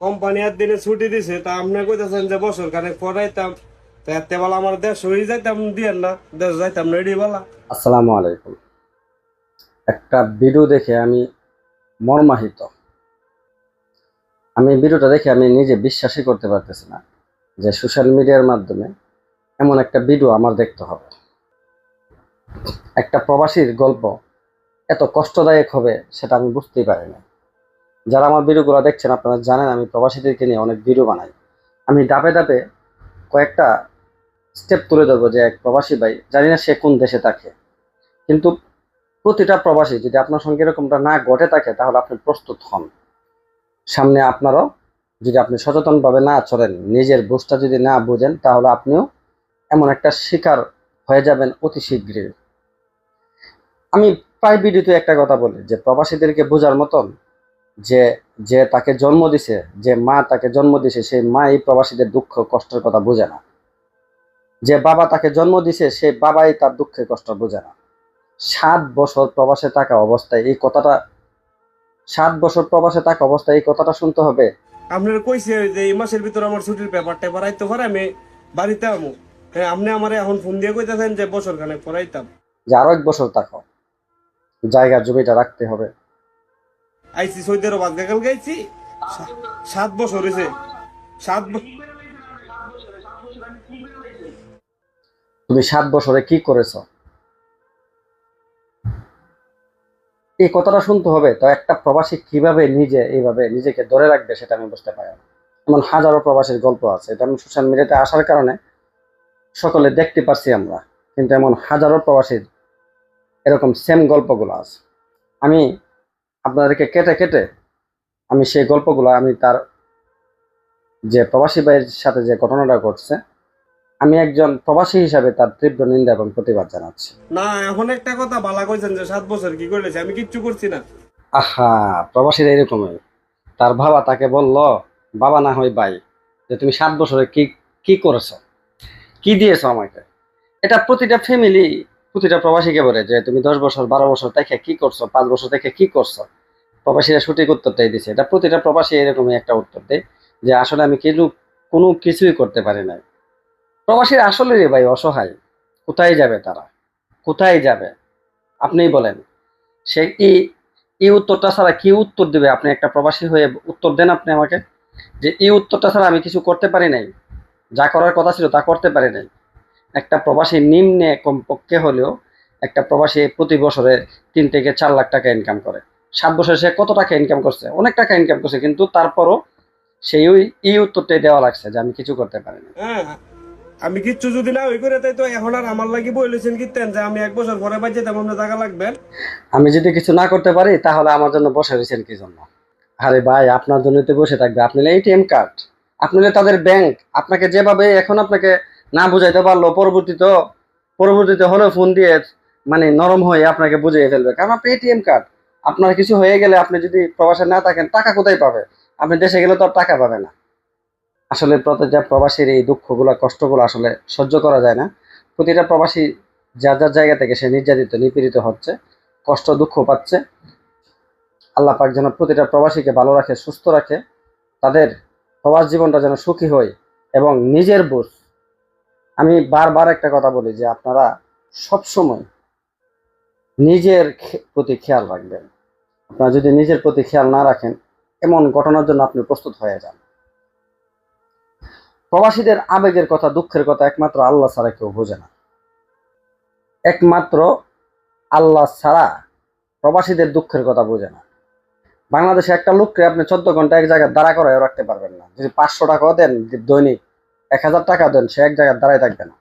Company আর দিনে ছুটি দিছে, তা আপনি কইতেছেন যে বছর খানেক পড়াইতাম, তা এতে বেলা আমার দেশ হয়ে যাইতাম, দিয়েন না, দেশ যাইতাম রেডি বেলা। আসসালামু আলাইকুম। একটা ভিডিও দেখে আমি মর্মাহিত। আমি ভিডিওটা দেখে আমি নিজে বিশ্বাসই করতে পারতেছি না যে সোশ্যাল মিডিয়ার মাধ্যমে এমন একটা ভিডিও আমার দেখতে হবে। একটা প্রবাসীর গল্প এত কষ্টদায়ক হবে সেটা আমি বুঝতেই পারি না। যারা আমার ভিডিওগুলো দেখছেন আপনারা জানেন আমি প্রবাসীদেরকে নিয়ে অনেক ভিডিও বানাই। আমি ধাপে ধাপে কয়েকটা স্টেপ তুলে ধরবো যে এক প্রবাসী ভাই, জানি না সে কোন দেশে থাকে, কিন্তু প্রতিটা প্রবাসী যদি আপনার সঙ্গে এরকমটা না ঘটে থাকে তাহলে আপনি প্রস্তুত হন। সামনে আপনারও যদি আপনি সচেতনভাবে না চলেন, নিজের বুঝটা যদি না বুঝেন, তাহলে আপনিও এমন একটা শিকার হয়ে যাবেন অতি শীঘ্রই। আমি প্রায় ভিডিওতে একটা কথা বলি যে প্রবাসীদেরকে বোঝার মতন যে যে তাকে জন্ম দিছে, যে মা তাকে জন্ম দিছে, সেই মা এই প্রবাসীদের দুঃখ কষ্টের কথা বোঝে না। যে বাবা তাকে জন্ম দিছে সেই বাবাই তার দুঃখের কষ্ট বোঝে না। 7 বছর প্রবাসে থাকা অবস্থায় এই কথাটা 7 বছর প্রবাসে থাকা অবস্থায় এই কথাটা শুনতে হবে। আপনার কইছে যে এই মাসের ভিতরে আমার ছুটির পেপারটা পড়াইতে পারে, আমি বাড়িতে আমু। হ্যাঁ, আপনি আমার এখন ফোন দিয়ে কইতেছেন যে বছর খানেক পড়াইতাম। যে আরো 1 বছর থাকো, জায়গা জমিটা রাখতে হবে। আইসি সৌদি আরব আজকাল গাইছি, 7 বছর হয়েছে। 7 বছর তুমি 7 বছরে কি করেছো, এই কথাটা শুনতে হবে। তো একটা প্রবাসী কিভাবে এইভাবে নিজেকে ধরে রাখবে সেটা আমি বুঝতে পারি না। এমন হাজারো প্রবাসীর গল্প আছে, এটা আমি সোশ্যাল মিডিয়াতে আসার কারণে সকলে দেখতে পারছি আমরা, কিন্তু এমন হাজারো প্রবাসীর এরকম সেম গল্পগুলো আছে। আমি আপনাদেরকে কেটে কেটে আমি সেই গল্পগুলো, আমি তার যে প্রবাসী ভাইয়ের সাথে যে ঘটনাটা ঘটছে, আমি একজন প্রবাসী হিসাবে তার তীব্র নিন্দা এবং প্রতিবাদ জানাচ্ছি। না, এখন একটা কথা বালা কইছেন যে 7 বছর কি করলেছে, আমি কিচ্ছু করছি না। আহা, প্রবাসীরা এরকমই। তার বাবা তাকে বলল, বাবা না হয় ভাই, যে তুমি 7 বছরে কি কি করেছো, কি দিয়েছো আমাকে। এটা প্রতিটা ফ্যামিলি, প্রতিটা প্রবাসীকে বলে যে তুমি 10 বছর 12 বছর থেকে কি করছো, 5 বছর থেকে কি করছো। প্রবাসীরা সঠিক উত্তরটাই দিছে। এটা প্রতিটা প্রবাসী এরকমই একটা উত্তর দেয় যে আসলে আমি কোনো কিছুই করতে পারি নাই। প্রবাসীরা আসলে রে ভাই অসহায়। কোথায় যাবে তারা, কোথায় যাবে আপনিই বলেন। সে কি এই উত্তরটা ছাড়া কি উত্তর দিবে? আপনি একটা প্রবাসী হয়ে উত্তর দেন আপনি আমাকে, যে এই উত্তরটা ছাড়া আমি কিছু করতে পারি নাই, যা করার কথা ছিল তা করতে পারি নাই। একটা প্রবাসী নিম্নে কমপক্ষে হলেও একটা প্রবাসী প্রতি বছরে 3 থেকে 4 লাখ টাকা ইনকাম করে। 7 বছরে সে কত টাকা ইনকাম করছে? অনেক টাকা ইনকাম করছে, কিন্তু তারপরও সেই এই উত্তরটাই দেওয়া লাগছে যে আমি কিছু করতে পারি না। হ্যাঁ, আমি কিচ্ছু যদি না ওই করে তাই তো এখন আর আমার লাগি বলেছেন কিতেন যে আমি 1 বছর পরে বাজে তেমন টাকা লাগবে। আমি যদি কিছু না করতে পারি তাহলে আমার জন্য বসে রয়েছেন কি জন্য? আরে ভাই, আপনার জন্য তো বসে থাকবে। আপনি এটিএম কার্ড, আপনি তাদের ব্যাংক। আপনাকে যেভাবে এখন আপনাকে না বুঝাইতে পারলো, পরবর্তীতে হলেও ফোন দিয়ে মানে নরম হয়ে আপনাকে বুঝিয়ে ফেলবে, কারণ আপনি এটিএম কার্ড। আপনার কিছু হয়ে গেলে আপনি যদি প্রবাসে না থাকেন, টাকা কোথায় পাবে? আপনি দেশে গেলে তো আর টাকা পাবে না। আসলে প্রতিটা প্রবাসীর এই দুঃখগুলো কষ্টগুলো আসলে সহ্য করা যায় না। প্রতিটা প্রবাসী যার যার জায়গা থেকে সে নির্যাতিত নিপীড়িত হচ্ছে, কষ্ট দুঃখ পাচ্ছে। আল্লাহ পাক যেন প্রতিটা প্রবাসীকে ভালো রাখে, সুস্থ রাখে, তাদের প্রবাস জীবনটা যেন সুখী হয়। এবং নিজের বুঝ, আমি বারবার একটা কথা বলি যে আপনারা সবসময় নিজের প্রতি খেয়াল রাখবেন। আপনারা যদি নিজের প্রতি খেয়াল না রাখেন, এমন ঘটনার জন্য আপনি প্রস্তুত হয়ে যান। প্রবাসীদের আবেগের কথা, দুঃখের কথা একমাত্র আল্লাহ ছাড়া কেউ বোঝে না। একমাত্র আল্লাহ ছাড়া প্রবাসীদের দুঃখের কথা বোঝে না। বাংলাদেশে একটা লোককে আপনি 14 ঘন্টা এক জায়গায় দাঁড়া করে রাখতে পারবেন না। যদি 500 টাকাও দেন দৈনিক, 1000 টাকা দেন, সে এক জায়গায় দাঁড়ায় থাকবে না।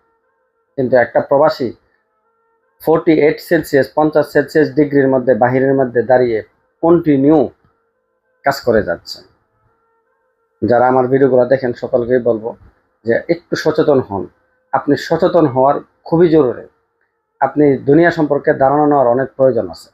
কিন্তু একটা প্রবাসী 48 সেলসিয়াস 50 সেলসিয়াস ডিগ্রির মধ্যে বাহিরের মধ্যে দাঁড়িয়ে কন্টিনিউ কাজ করে যাচ্ছে। যারা আমার ভিডিওগুলো দেখেন সকলকেই বলবো যে একটু সচেতন হন। আপনি সচেতন হওয়ার খুবই জরুরি। আপনি দুনিয়া সম্পর্কে ধারণা নেওয়ার অনেক প্রয়োজন আছে।